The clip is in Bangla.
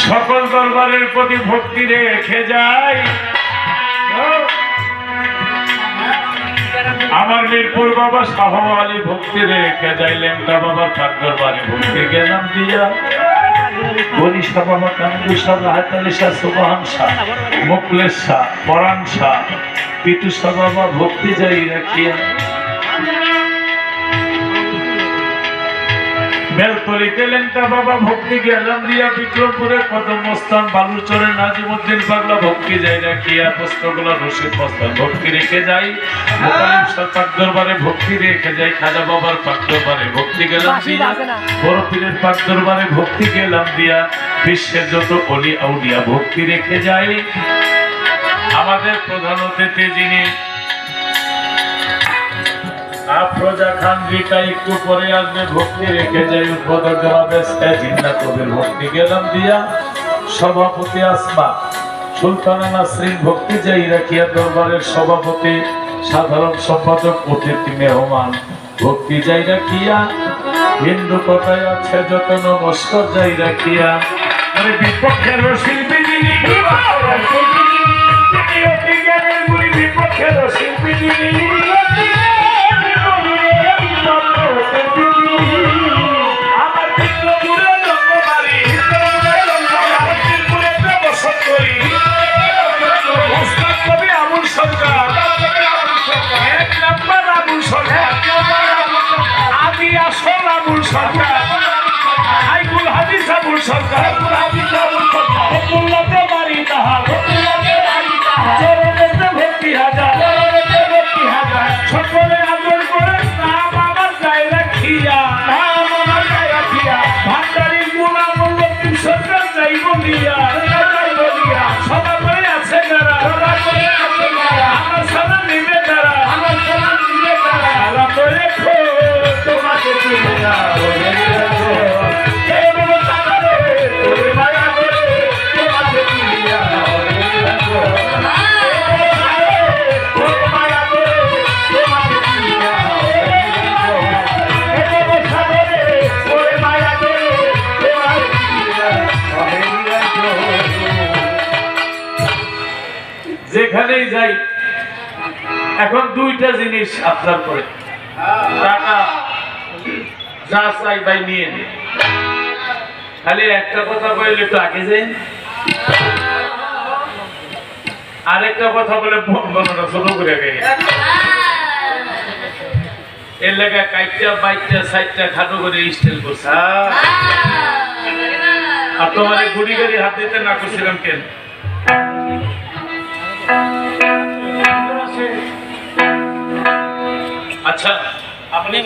সকল দরবারের প্রতি ভক্তি রেখে যাই। আমার মিরপুর বাবা শাহ আলী ভক্তি রেখে যাই। লেংটা বাবা তার দরবারে ভক্তি গেলাম দিয়া। গরিশা বাবা কান্দু শাহ, রাহাত আলী শাহ, সুবহান শাহ, মুকলেশ শাহ, পরাণ শাহ, পিটু শাহ বাবা ভক্তি যাই রাখিয়া। বেলতলিতে লেংটা বাবা ভক্তি গেলাম দিয়া। বিক্রমপুরে কদমস্থান, বালুচরে নাজিমুদ্দিন পাগলা ভক্তি যাই রাখিয়া। পুস্তকগুলা রশিদ মস্তান ভক্তি রেখে যাই। মুকালিম শাহ পাক দরবারে ভক্তি রেখে যাই। খাজা বাবার পাক দরবারে ভক্তি গেলাম দিয়া। বড় পীরের পাক দরবারে ভক্তি গেলাম দিয়া। বিশ্বের যত অলি আউলিয়া ভক্তি রেখে যাই। আমাদের প্রধান অতিথি যিনি আফরোজা খান রিকা একটু পরে আসবে, ভক্তি রেখে যাই। উদ্বোধক জনাবে জিন্না কবির ভক্তি গেলাম দিয়া। সভাপতি আসমা সুলতানা নাসরিন ভক্তি যাই রাখিয়া। দরবারের সভাপতি সাধারণ সম্পাদক অতিথি মেহমান ভক্তি যাই রাখিয়া। হিন্দু কথায় আছে যত নমস্কার যাই রাখিয়া। বিপক্ষের শিল্পী যিনি, বিপক্ষের শিল্পী যিনি, সকলে আদর করে নাম আমার গায়ে রাখিয়া। ভান্ডারি গুণা মূল্য ৩০০ টাকা যাই বলিয়া। সদা করে আছে যারা, আমার সাদা নিবে যারা, তোমাকে যেখানেই যাই এখন দুইটা জিনিস আপনার করে টাকা যা চাই ভাই নিয়ে নে। খালি একটা কথা বললে একটু আগে যাই, আরেকটা কথা বলে বর্ণনা শুরু করে গে। এর লেগা কাইটা বাইটা সাইডটা খাটো করে স্টাইল করছে। আর তোমার গুড়ি গাড়ি হাত দিতে না করছিলাম কেন? আচ্ছা আপনি